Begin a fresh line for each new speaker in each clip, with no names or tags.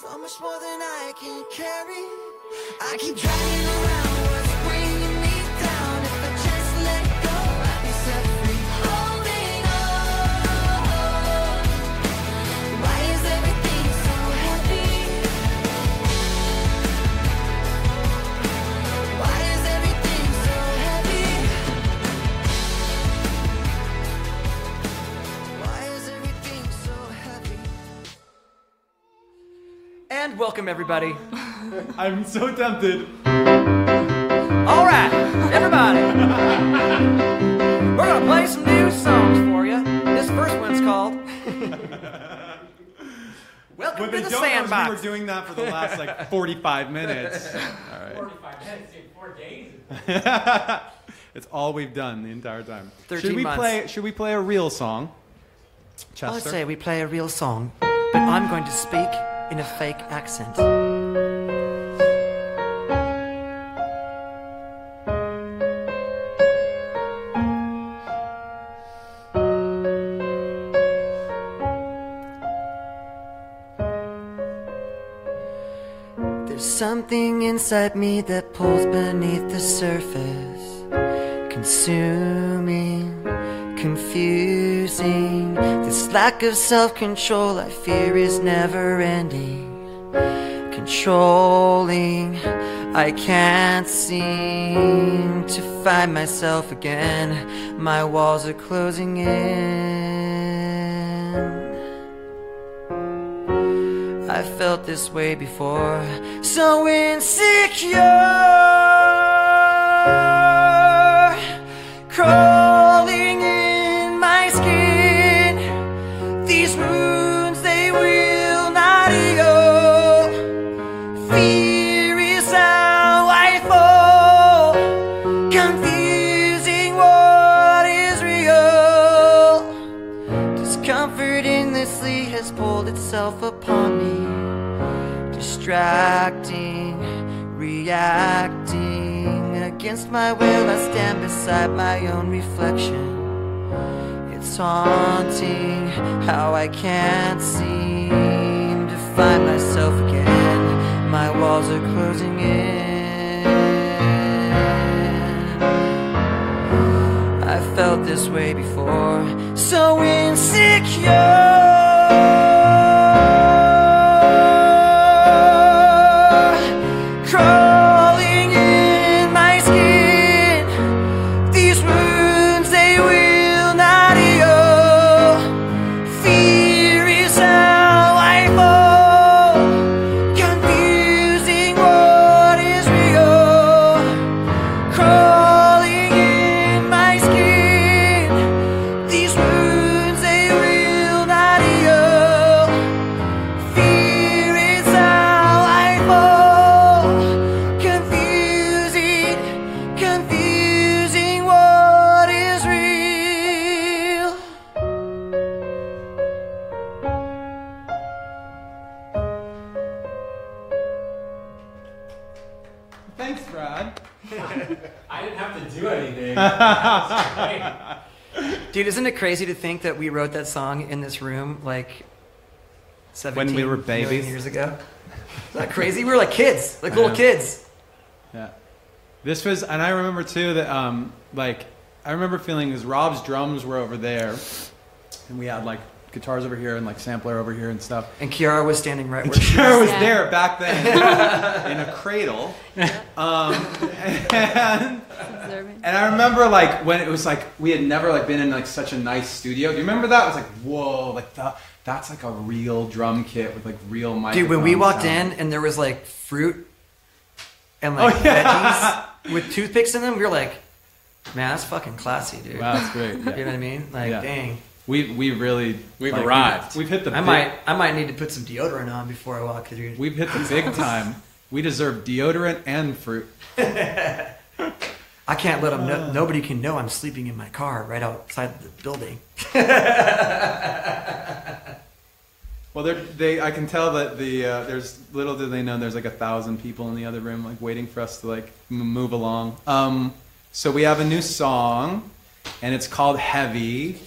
So much more than I can carry. I keep dragging around what's bringing me down. If I just let go, I'd be set free. Holding on. Why is everything so heavy? Why is everything so heavy? Why is everything so heavy?
And welcome, everybody.
I'm so tempted.
All right, everybody. We're gonna play some new songs for you. This first one's called "Welcome
What
to
they
the
don't know is we
Sandbox."
were doing that for the last like 45 minutes. All right.
45 minutes in 4 days.
It's all we've done the entire time.
13 months.
Should we play a real song? Chester?
Let's say we play a real song, but I'm going to speak in a fake accent. There's something inside me that pulls beneath the surface, consuming, confusing. This lack of self-control I fear is never ending, controlling. I can't seem to find myself again. My walls are closing in. I felt this way before, so insecure, crawling in my skin. These wounds, they will not heal. Fear is how I fall, confusing what is real. Discomfort endlessly has pulled itself upon me, distracting, reacting. Against my will I stand beside my own reflection. It's haunting how I can't seem to find myself again. My walls are closing in. I felt this way before, so insecure, crawling in my skin. These wounds, they will not heal. Fear is how I fall, confusing what is real. Crawling in my skin. These wounds, they will not heal. Fear is how I fall, confusing, confusing what is real.
Thanks, Brad.
I didn't have to do anything. That's great.
Dude, isn't it crazy to think that we wrote that song in this room like 17
When we were
million
babies?
years ago? Is that crazy? We were like kids, like little
know.
kids.
Yeah. This was, and I remember too that, like, I remember feeling because Rob's drums were over there, and we had like guitars over here and like sampler over here and stuff.
And Kiara was standing right where she
Kiara was
Yeah.
there back then in a cradle. And I remember like when it was like we had never like been in like such a nice studio. Do you remember that? It was like, whoa, like that's like a real drum kit with like real microphones.
Dude, when we walked
sound.
in and there was like fruit and like veggies with toothpicks in them, we were like, man, that's fucking classy, dude.
Wow, that's great.
You know what I mean? Like,
Yeah.
dang.
We really
We've
like,
arrived.
We've hit the.
I might need to put some deodorant on before I walk through.
We've hit the big time. We deserve deodorant and fruit.
I can't let them know. Nobody can know I'm sleeping in my car right outside the building.
Well, I can tell that there's little do they know there's like 1,000 people in the other room like waiting for us to like move along. So we have a new song, and it's called Heavy.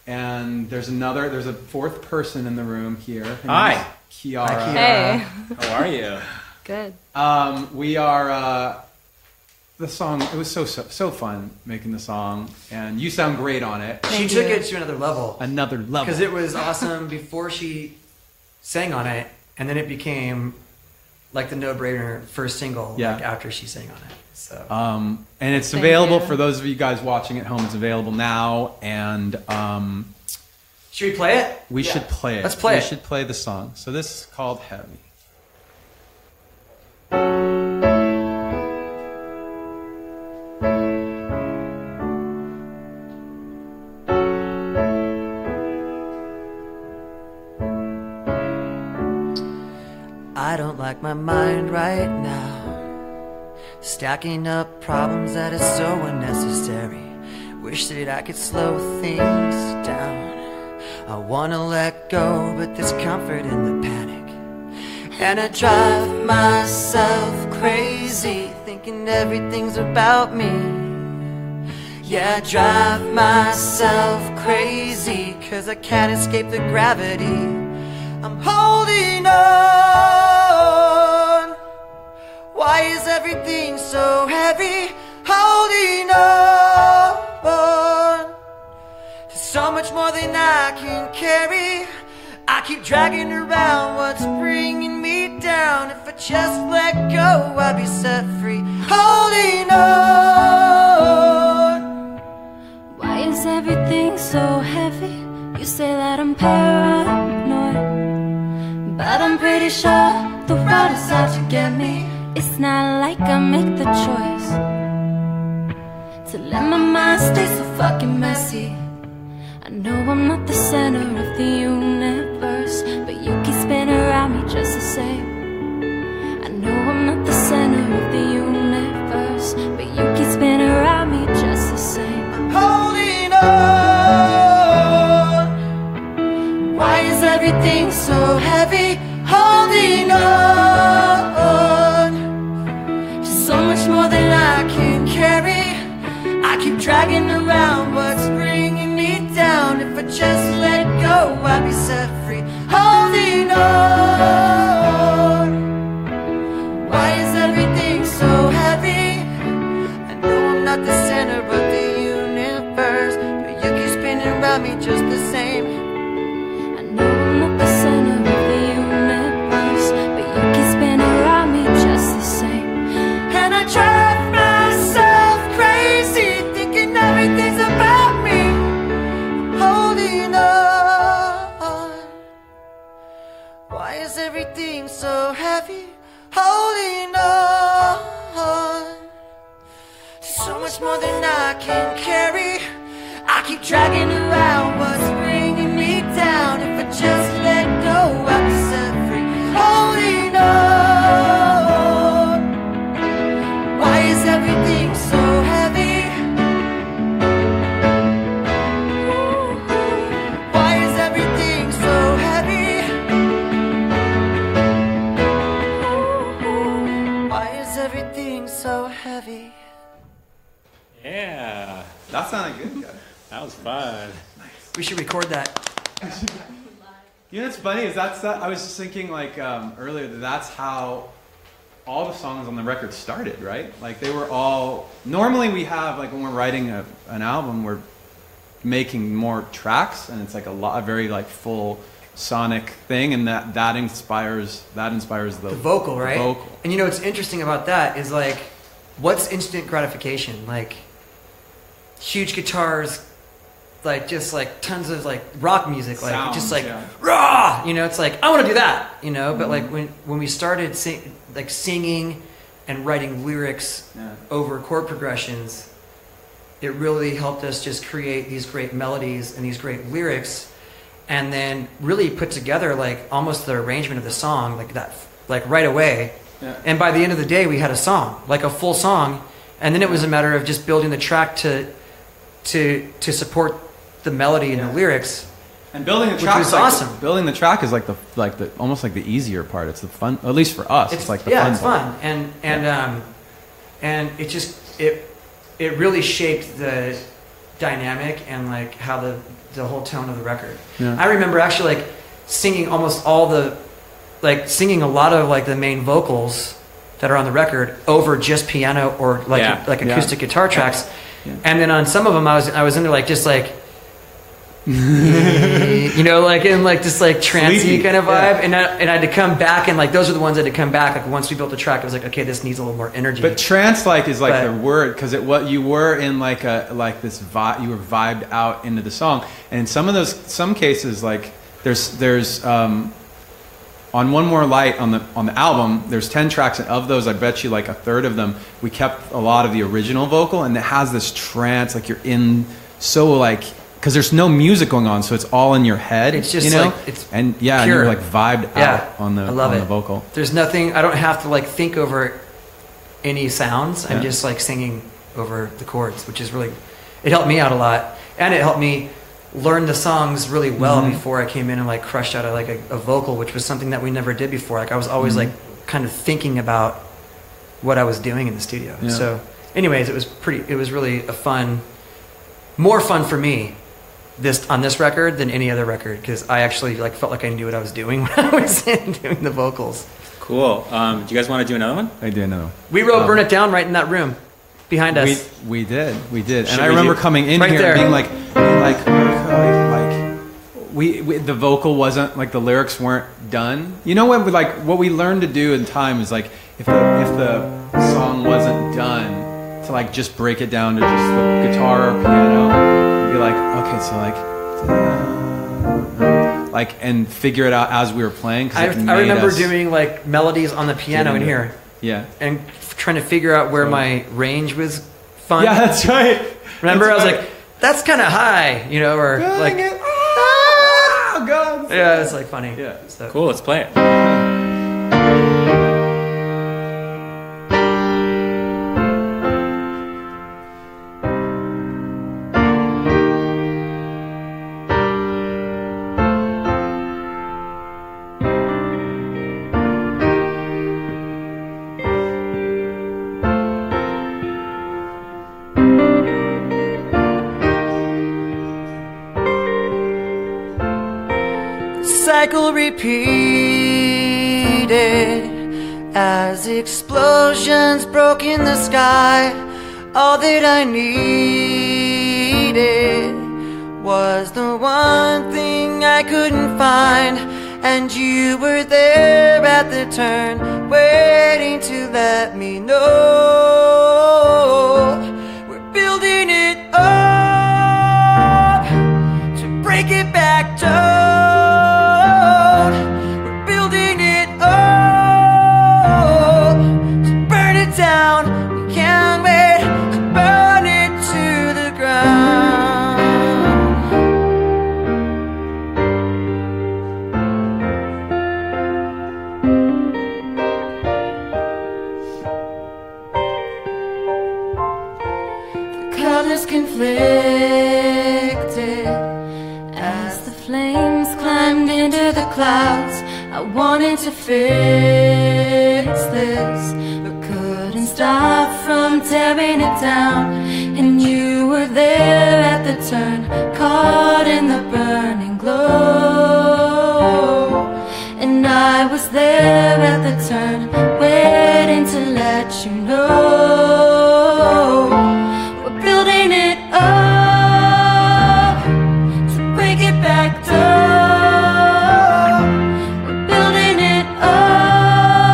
And there's a fourth person in the room here. Her
Hi.
name's Kiara.
Hi, Kiara.
Hey.
How are you?
Good.
We are the song. It was so fun making the song, and you sound great on it.
She
Thank
took
you.
it to another level.
Another level.
Because it was awesome before she sang on it, and then it became like the no-brainer first single
Yeah.
like, after she sang on it. So
and it's
Thank
available
you.
for those of you guys watching at home. It's available now, and
should we play it?
we should play it.
Let's play
we
it.
should play the song. So this is called Heavy.
I don't like my mind right now. Stacking up problems that is so unnecessary. Wish that I could slow things down. I wanna let go, but there's comfort in the panic. And I drive myself crazy, thinking everything's about me. Yeah, I drive myself crazy, 'cause I can't escape the gravity. I'm holding on. Why is everything so heavy? Holding on. So much more than I can carry. I keep dragging around what's bringing me down. If I just let go, I'd be set free. Holding on.
Why is everything so heavy? You say that I'm paranoid, but I'm pretty sure the road is out to get me. It's not like I make the choice to let my mind stay so fucking messy. I know I'm not the center of the universe, but you keep spinning around me just the same. I know I'm not the center of the universe, but you keep spinning around me just the same.
Holding on. Why is everything so heavy? Holding on. Just so much more than I can carry. I keep dragging around what's bringing me down. If I just let go, I'd be set free. Holding on. Why is everything so heavy? I know I'm not the center of the universe, but you keep spinning around me just the same.
I know I'm not the center of the universe, but you keep spinning around me just the same.
And I drive myself crazy, thinking everything's about me. Holding on. Why is everything so heavy? Holding on. So much more than I can carry. I keep dragging around what's bringing me down. If I just let go, I'll be set free. Holding on. Why is everything so heavy? Why is everything so heavy? Why is everything so heavy?
Yeah,
That sounded good, guys.
that was fun.
We should record that.
You know what's funny is that I was just thinking like earlier that that's how all the songs on the record started, right? Like they were all. Normally we have like when we're writing an album, we're making more tracks, and it's like a very like full sonic thing, and that inspires
The vocal, right?
The vocal.
And you know what's interesting about that is like, what's instant gratification? Like, huge guitars, like just like tons of like rock music, like
Sounds,
just like
yeah.
raw. You know, it's like I want to do that. You know, but like when we started singing and writing lyrics
Yeah.
over chord progressions, it really helped us just create these great melodies and these great lyrics, and then really put together like almost the arrangement of the song like that, like right away.
Yeah.
And by the end of the day, we had a song, like a full song, and then it was a matter of just building the track to support the melody and the lyrics.
And building the
Which
track
was
is like
awesome.
building the track is like the almost like the easier part. It's the fun, at least for us. It's like the fun.
It's
part.
fun, and it just it really shaped the dynamic and like how the whole tone of the record.
Yeah.
I remember actually like singing almost all the like singing a lot of like the main vocals that are on the record over just piano or like acoustic guitar tracks. Yeah. And then on some of them, I was into like just like, you know, like in like just like trancey kind of vibe, and I had to come back, and like those are the ones that had to come back. Like once we built the track, I was like, okay, this needs a little more energy.
But trance like is like the word, because what you were in like this vibe, you were vibed out into the song, and in some cases like there's on One More Light on the album, there's 10 tracks, and of those, I bet you like a third of them, we kept a lot of the original vocal, and it has this trance, like you're in so like, because there's no music going on, so it's all in your head.
It's just,
you know?
like, it's
and
pure.
And you're like vibed out on the vocal.
There's nothing, I don't have to like think over any sounds. I'm just like singing over the chords, which is really, it helped me out a lot, and it helped me learn the songs really well before I came in and like crushed out like a vocal, which was something that we never did before. Like I was always like kind of thinking about what I was doing in the studio. Yeah. So anyways, it was really more fun for me on this record than any other record, because I actually like felt like I knew what I was doing when I was doing the vocals.
Cool. Do you guys want to do another one?
I do another one.
We wrote Burn It Down right in that room behind us.
We did. And I remember coming in here and being like the vocal wasn't like, the lyrics weren't done. You know what we learned to do in time is like if the song wasn't done, to like just break it down to just the guitar or piano, be like, okay, so like and figure it out as we were playing.
I remember doing like melodies on the piano in here.
Yeah.
And trying to figure out where my range was fun.
Yeah, that's right.
Remember, I was like, that's kind of high, you know, or like,
oh God.
Yeah, it's like funny.
Yeah.
So.
Cool, let's play it.
Cycle repeated as explosions broke in the sky. All that I needed was the one thing I couldn't find, and you were there at the turn, waiting to let me know. We're building it up to break it back down. Conflicted as the flames climbed into the clouds. I wanted to fix this, but couldn't stop from tearing it down. And you were there at the turn, caught in the burning glow. And I was there at the turn, waiting to let you know. Building it up to break it back down. We're building it up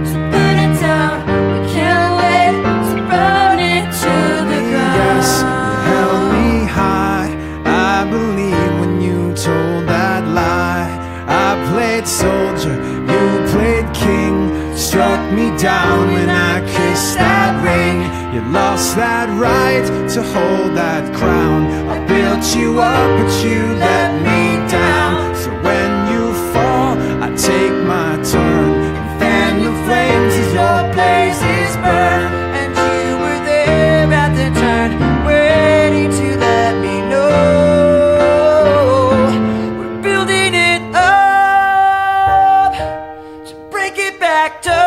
to burn it down. We can't wait to burn it to the ground.
Yes, you held me high. I believe when you told that lie. I played soldier, you played king. Struck me down when I kissed that ring. You lost that right to hold that crown. I built you up, but you let me down. So when you fall, I take my turn and fan the flames as your blazes burn.
And you were there at the turn, waiting to let me know. We're building it up to break it back down.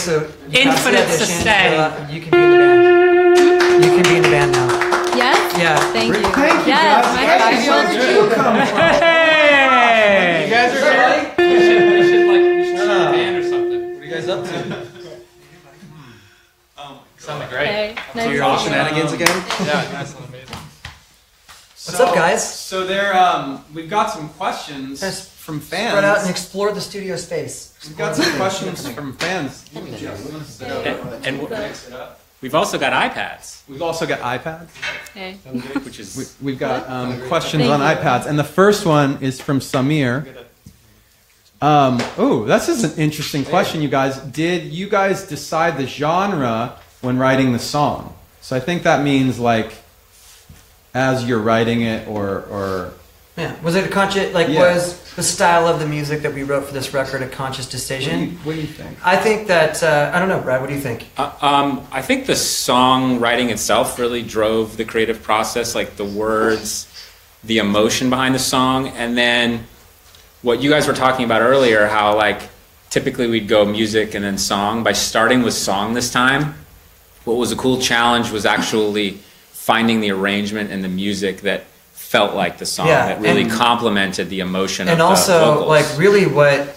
so
Infinite
that's the audition.
sustain.
You can be in the band. You can be in the band now.
Yes?
Yeah.
Thank you.
Thank you,
Yes,
guys.
my
Where
5-year-old
did you come from?
Hey!
You guys are here? We should start a band or something. What are you guys up to? Sounding great.
Hey, nice
So
to
you're all
meet you.
shenanigans again? Yeah, that's amazing.
What's up, guys?
So we've got some questions
Yes.
from fans.
Spread out and explore the studio space.
We've got some questions from fans.
And we've also got iPads,
We've also got iPads.
Hey.
which is
We've got questions
Thank
on
you.
iPads, and the first one is from Samir. This is an interesting question, you guys. Did you guys decide the genre when writing the song? So I think that means like as you're writing it, or
Yeah. Was it a conscious, like,
Yeah.
was the style of the music that we wrote for this record a conscious decision?
what do you think?
I think that, I don't know, Brad, what do you think?
I think the songwriting itself really drove the creative process, like the words, the emotion behind the song, and then what you guys were talking about earlier, how like typically we'd go music and then song. By starting with song this time, what was a cool challenge was actually finding the arrangement and the music that felt like the song,
Yeah,
that really
and-
complemented the emotion
And
of the
also,
vocals.
like, really what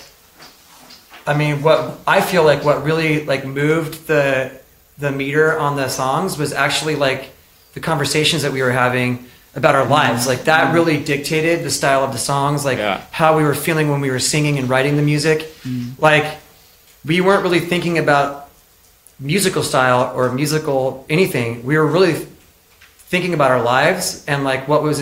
I feel like what really, like, moved the meter on the songs was actually, like, the conversations that we were having about our lives. Like, that really dictated the style of the songs, like,
Yeah.
how we were feeling when we were singing and writing the music. Like, we weren't really thinking about musical style or musical anything. We were really thinking about our lives and like what was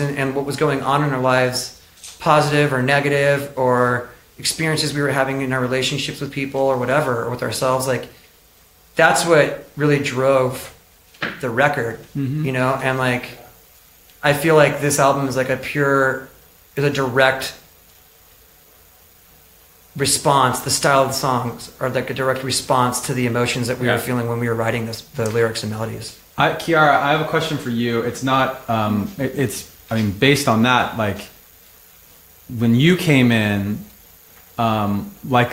going on in our lives, positive or negative, or experiences we were having in our relationships with people or whatever, or with ourselves. Like, that's what really drove the record, you know? And like, I feel like this album is like a direct response. The style of the songs are like a direct response to the emotions that we were feeling when we were writing the lyrics and melodies.
Kiara, I have a question for you. It's not. Based on that, like when you came in, like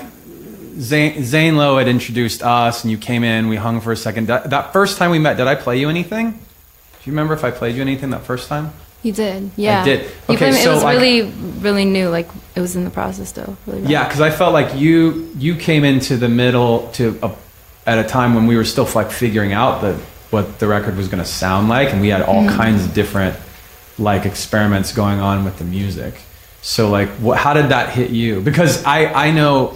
Zane Lowe had introduced us, and you came in. We hung for a second. That first time we met, did I play you anything? Do you remember if I played you anything that first time?
You did, yeah.
I did.
You
Okay,
played me,
so
it was
like-
really, really new. Like, it was in the process still. Really
Yeah, because I felt like you came into the middle at a time when we were still like figuring out what the record was going to sound like, and we had all kinds of different like experiments going on with the music. So like, how did that hit you? Because I know,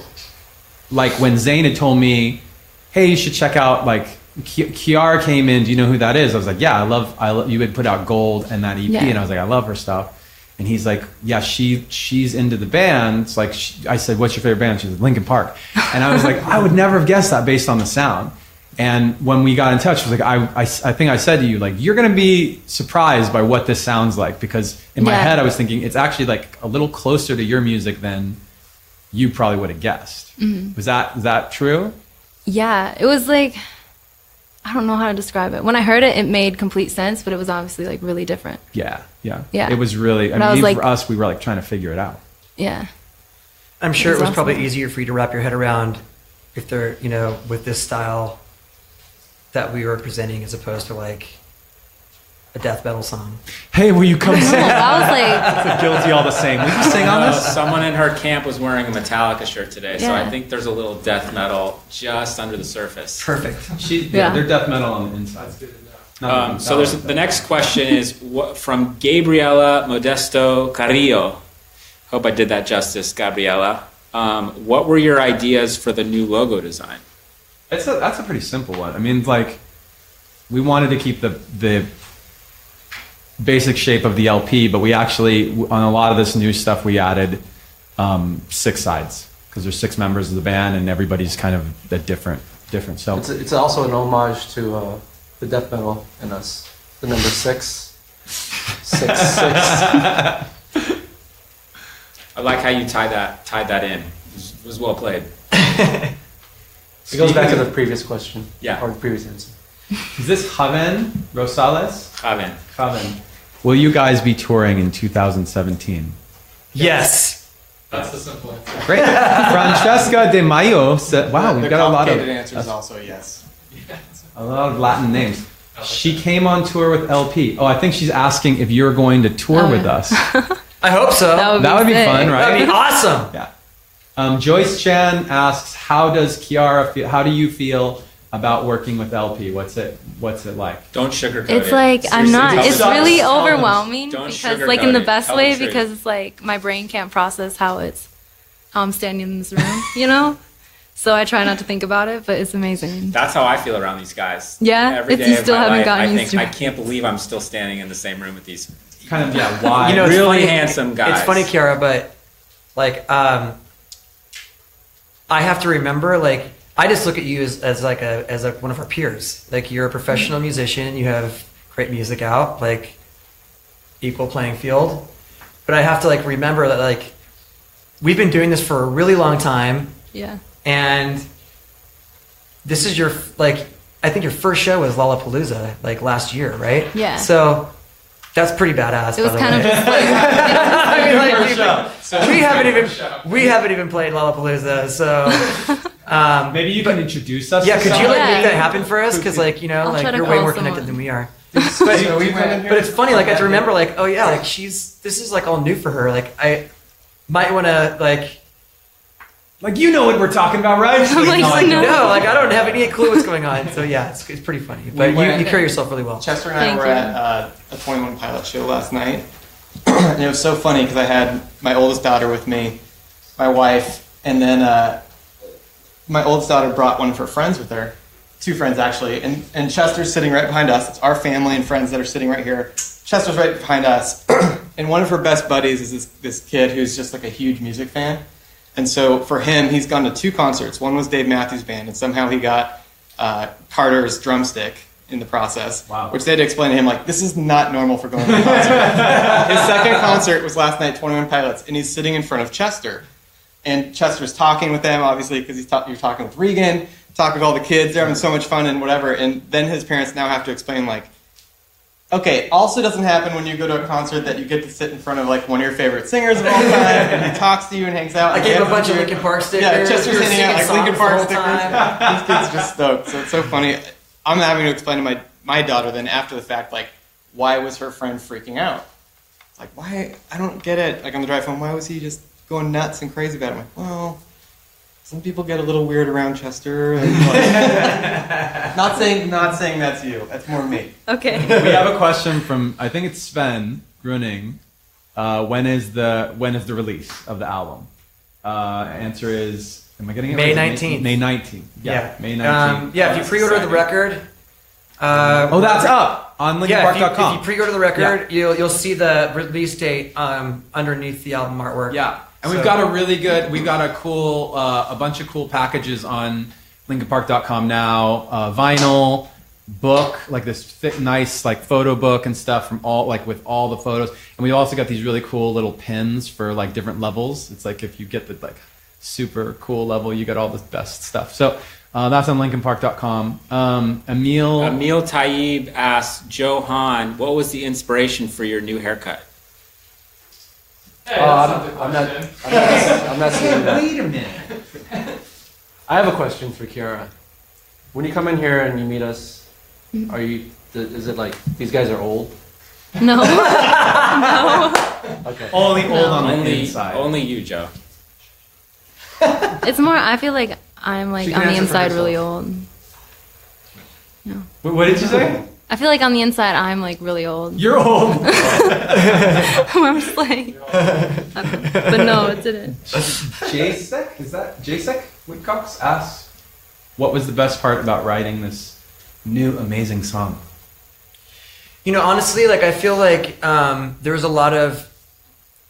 like when Zane had told me, hey, you should check out like Kiara came in. Do you know who that is? I was like, yeah, I love. You had put out Gold and that EP,
Yeah.
and I was like, I love her stuff. And he's like, yeah, she's into the band. It's like, I said, what's your favorite band? She said, Linkin Park. And I was like, I would never have guessed that based on the sound. And when we got in touch, I was like, I think I said to you, like, you're going to be surprised by what this sounds like. Because in my head, I was thinking it's actually like a little closer to your music than you probably would have guessed. Was that true?
Yeah, it was like, I don't know how to describe it. When I heard it, it made complete sense, but it was obviously like really different.
Yeah.
Yeah.
It was really,
But I was
even
like-
for us, we were like trying to figure it out.
Yeah.
I'm sure it was
Awesome.
probably easier for you to wrap your head around if they're, you know, with this style that we were presenting as opposed to like a death metal song.
Hey, will you come sing?
I was like,
It's a guilty all the same. Will you sing on this?
Someone in her camp was wearing a Metallica shirt today, so
Yeah.
I think there's a little death metal just under the surface.
Perfect.
Yeah.
They're death metal on the inside.
So there's the next question is from Gabriela Modesto Carrillo. Hope I did that justice, Gabriela. What were your ideas for the new logo design?
That's a pretty simple one. I mean, like, we wanted to keep the basic shape of the LP, but we actually, on a lot of this new stuff, we added 6 sides because there's 6 members of the band and everybody's kind of a different. So
It's also an homage to the death metal in us. The number 6. 6, 6.
I like how you tied that in. It was well played.
It goes back to the previous question.
Yeah.
Or the previous answer.
Is this Javen Rosales?
Javen.
Will you guys be touring in 2017?
Yes.
That's the simple answer.
Great. Francesca de Mayo said, wow, we've got a lot of
answer is also yes.
a lot of Latin names. She came on tour with LP. Oh, I think she's asking if you're going to tour with us.
I hope so.
That would be
sick.
fun, right?
That'd be awesome.
Yeah. Joyce Chan asks, how does Kiara feel? How do you feel about working with LP? What's it like?
Don't sugarcoat it.
It's like I'm
Seriously,
not.
tell
It's
us.
really
Tell us.
overwhelming
Don't
because,
sugarcoat
like, in the
it.
best
Tell the
way,
truth.
because it's like my brain can't process how I'm standing in this room, you know. So I try not to think about it, but it's amazing.
That's how I feel around these guys.
Yeah?
Every
It's-
day
you
of
still
my
haven't
life,
gotten
I
used
think
to
I
it.
can't believe I'm still standing in the same room with these
Kind of, yeah, why?
You know, it's
really
funny,
handsome guys.
It's funny, Kiara, but like, I have to remember, like, I just look at you as one of our peers. Like, you're a professional musician. You have great music out, like, equal playing field. But I have to, like, remember that, like, we've been doing this for a really long time.
Yeah.
And this is your, like, I think your first show was Lollapalooza, like, last year, right?
Yeah.
So that's pretty badass.
It was
by the
kind of
way.
just like,
I mean, like, we haven't even played Lollapalooza, so
Maybe you can introduce us.
yeah.
to
Could you like
someone?
make that happen for us? Because like you know,
I'll try
like
to
you're way
call
more connected
someone.
than we are.
So we went in here.
But it's funny, like I have to remember, like oh yeah, like this is like all new for her. Like I might want to like.
Like, you know what we're talking about, right?
I'm like, no.
No, like I don't have any clue what's going on. So yeah, it's pretty funny. But
went-
you carry yourself really well.
Chester and I
Thank
were
you.
at a 21 Pilot show last night, and it was so funny because I had my oldest daughter with me, my wife, and then my oldest daughter brought one of her friends with her, two friends actually, and Chester's sitting right behind us. It's our family and friends that are sitting right here. Chester's right behind us, and one of her best buddies is this kid who's just like a huge music fan. And so for him, he's gone to two concerts. One was Dave Matthews Band, and somehow he got Carter's drumstick in the process.
Wow.
Which they had to explain to him, like, this is not normal for going to a concert. His second concert was last night, 21 Pilots, and he's sitting in front of Chester. And Chester's talking with them, obviously, because you're talking with Regan, talking with all the kids, they're having so much fun and whatever. And then his parents now have to explain, like, okay, also doesn't happen when you go to a concert that you get to sit in front of like one of your favorite singers of all time, and he talks to you and hangs out.
I gave him a bunch of Linkin Park stickers.
Yeah, Chester's
We were
handing out
singing
like Linkin
songs
Park
the
stickers.
whole time.
These kids are just stoked. So it's so funny. I'm having to explain to my daughter then after the fact, like, why was her friend freaking out? Like, why? I don't get it. Like on the drive home, why was he just going nuts and crazy about it? I'm like, well, some people get a little weird around Chester. And like, not saying that's you. That's more me.
Okay.
We have a question from, I think it's Sven Gruning. When is the release of the album? Answer is, am I getting it
May
right?
19th.
May 19th. Yeah, May 19th.
Yeah, if you pre-order the record.
Oh, that's up on
Yeah,
LinkinPark.com.
if you pre-order the record, you'll see the release date underneath the album artwork.
Yeah, and we've
So-
got a bunch of cool packages on LinkinPark.com now. Vinyl, book, like this nice like photo book and stuff from all like with all the photos, and we also got these really cool little pins for like different levels. It's like if you get the like super cool level, you get all the best stuff. So that's on LinkinPark.com.
Emil Taib asks, Johan, what was the inspiration for your new haircut?
I'm not seeing that.
Wait a minute.
I have a question for Kiara. When you come in here and you meet us, are you? Is it like these guys are old?
No. No.
Okay.
Only old on the
Only,
inside.
only you, Joe.
It's more, I feel like I'm like
She can
on the
answer for
inside really
herself.
old. No.
What did you say?
I feel like on the inside I'm like really old.
You're old.
I'm just like, but no, it didn't.
Jasek? Is that Jasek Woodcocks asks, what was the best part about writing this new amazing song?
You know, honestly, like I feel like there was a lot of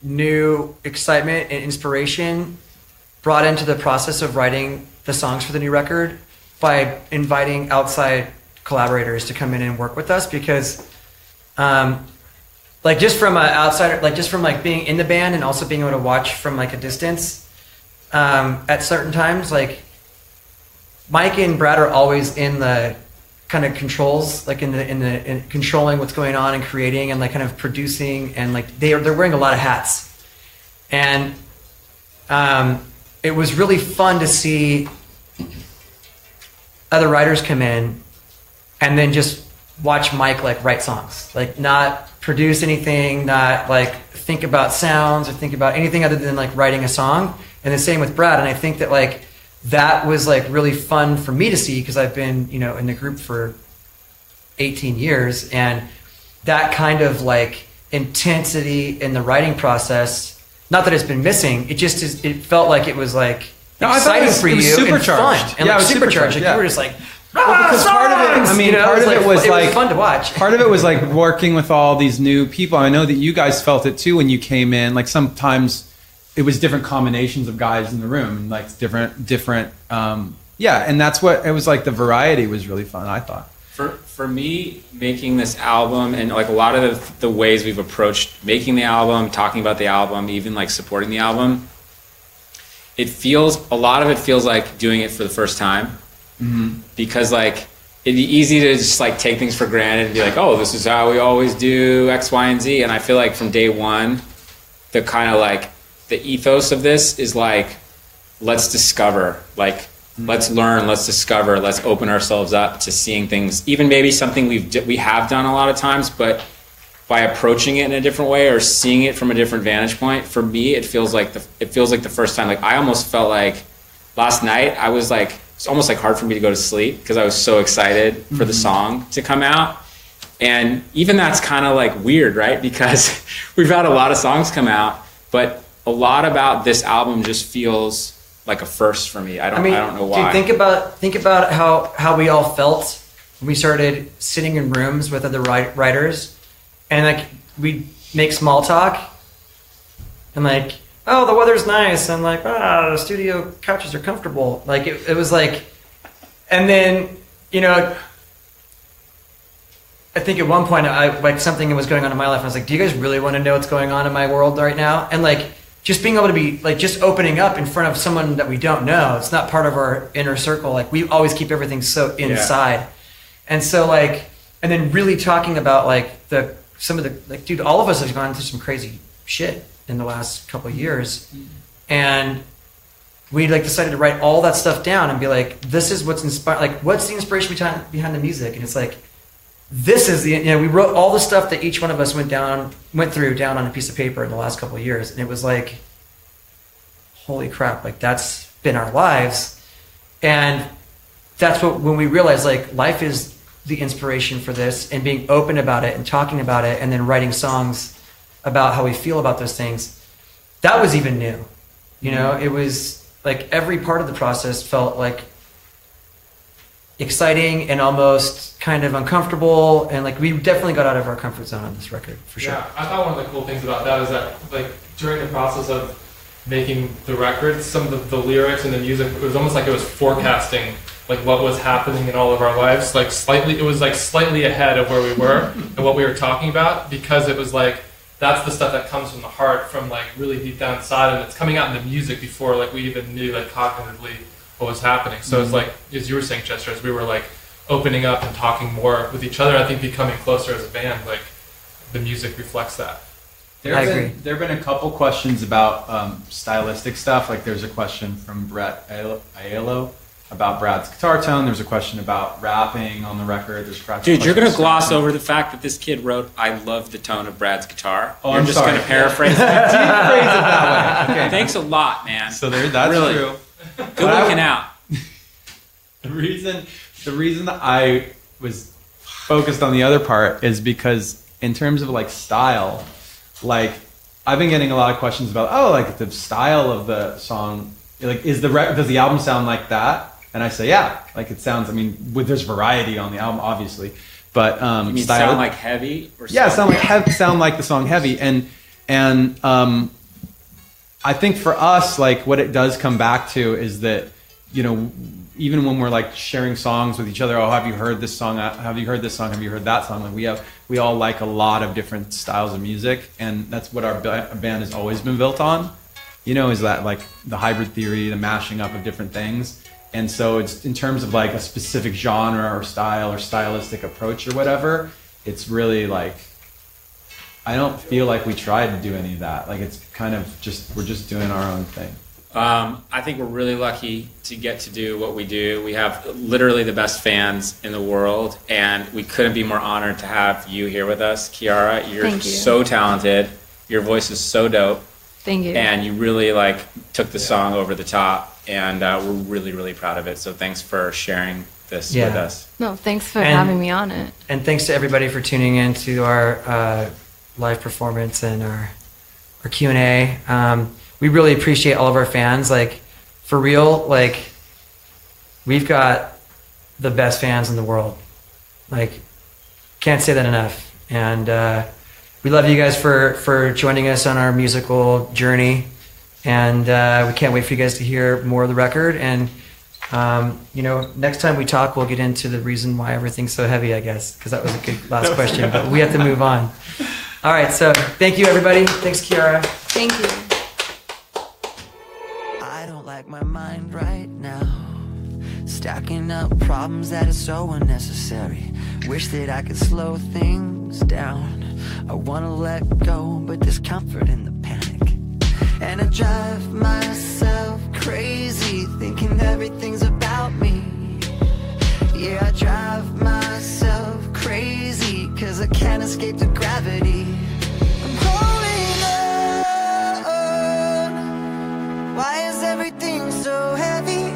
new excitement and inspiration brought into the process of writing the songs for the new record by inviting outside collaborators to come in and work with us, because like just from an outsider, like just from like being in the band and also being able to watch from like a distance at certain times, like Mike and Brad are always in the kind of controls, like in controlling what's going on and creating and like kind of producing, and like they're wearing a lot of hats. And it was really fun to see other writers come in and then just watch Mike like write songs, like not produce anything, not like think about sounds or think about anything other than like writing a song. And the same with Brad. And I think that like that was like really fun for me to see because I've been, you know, in the group for 18 years, and that kind of like intensity in the writing process, not that it's been missing, it just is, it felt like it was like exciting for you and fun. And like supercharged. Like you were just like,
because part of it, I mean, part of it was like
fun to watch.
Part of it was like working with all these new people. I know that you guys felt it too when you came in. Like sometimes it was different combinations of guys in the room, and like different. And that's what it was like. The variety was really fun, I thought.
For me, making this album and like a lot of the ways we've approached making the album, talking about the album, even like supporting the album, a lot of it feels like doing it for the first time. Mm-hmm. Because like it'd be easy to just like take things for granted and be like, oh, this is how we always do X, Y, and Z. And I feel like from day one, the kind of like the ethos of this is like, let's discover, like let's learn, let's discover, let's open ourselves up to seeing things, even maybe something we have done a lot of times, but by approaching it in a different way or seeing it from a different vantage point. For me, it feels like the first time. Like I almost felt like last night I was like, it's almost like hard for me to go to sleep because I was so excited for the song to come out. And even that's kind of like weird, right? Because we've had a lot of songs come out, but a lot about this album just feels like a first for me. I don't know why.
Dude, think about how we all felt when we started sitting in rooms with other writers, and like we'd make small talk, and like, oh, the weather's nice, and like, the studio couches are comfortable. Like it was like, and then, you know, I think at one point I like something was going on in my life. I was like, do you guys really want to know what's going on in my world right now? And like, just being able to be like, just opening up in front of someone that we don't know. It's not part of our inner circle. Like we always keep everything so inside. Yeah. And so like, and then really talking about like some of the, like, dude, all of us have gone through some crazy shit in the last couple of years. And we like decided to write all that stuff down and be like, this is what's inspired, like what's the inspiration behind the music? And it's like, this is the, you know, we wrote all the stuff that each one of us went through down on a piece of paper in the last couple of years. And it was like, holy crap, like that's been our lives. And that's what, when we realized like life is the inspiration for this, and being open about it and talking about it and then writing songs about how we feel about those things, that was even new. You know, it was like every part of the process felt like exciting and almost kind of uncomfortable, and like we definitely got out of our comfort zone on this record for sure.
Yeah, I thought one of the cool things about that is that like during the process of making the record, some of the lyrics and the music, it was almost like it was forecasting like what was happening in all of our lives, like slightly, it was like slightly ahead of where we were and what we were talking about, because it was like that's the stuff that comes from the heart, from like really deep down inside, and it's coming out in the music before like we even knew like cognitively what was happening. So it's like, as you were saying, Chester, as we were like opening up and talking more with each other, I think becoming closer as a band, like the music reflects that.
There have been a couple questions about stylistic stuff. Like there's a question from Brett Aiello about Brad's guitar tone. There's a question about rapping on the record. There's
Dude, you're going to gloss over the fact that this kid wrote, I love the tone of Brad's guitar.
Oh,
you're
I'm
just
sorry.
going to paraphrase
that. Phrase it that way. Okay.
Thanks a lot, man.
So that's
really
true.
Good looking out.
The reason that I was focused on the other part is because in terms of like style, like I've been getting a lot of questions about, like the style of the song, like does the album sound like that? And I say, yeah, like it sounds. I mean, there's variety on the album, obviously, but
you mean
style,
sound like heavy, or
sound like the song heavy, and I think for us, like what it does come back to is that, you know, even when we're like sharing songs with each other, have you heard this song? Have you heard this song? Have you heard that song? Like we all like a lot of different styles of music, and that's what our band has always been built on. You know, is that like the hybrid theory, the mashing up of different things. And so it's in terms of like a specific genre or style or stylistic approach or whatever, it's really like, I don't feel like we tried to do any of that. Like it's kind of just, we're just doing our own thing.
I think we're really lucky to get to do what we do. We have literally the best fans in the world, and we couldn't be more honored to have you here with us. Kiara, you're
Thank you.
so talented. Your voice is so dope.
Thank you.
And you really like took the song over the top, and we're really, really proud of it. So thanks for sharing this with us.
No, thanks for
And-
having me on it.
And thanks to everybody for tuning in to our live performance and our Q&A. We really appreciate all of our fans. Like, for real, like, we've got the best fans in the world. Like, can't say that enough. And we love you guys for joining us on our musical journey. And we can't wait for you guys to hear more of the record. And, next time we talk, we'll get into the reason why everything's so heavy, I guess, because that was a good last question. But we have to move on. All right, so thank you, everybody. Thanks, Kiara.
Thank you.
I don't like my mind right now. Stacking up problems that are so unnecessary. Wish that I could slow things down. I wanna let go, but there's comfort in the panic. And I drive myself crazy, thinking everything's about me. Yeah, I drive myself crazy, 'cause I can't escape the gravity. I'm holding on. Why is everything so heavy?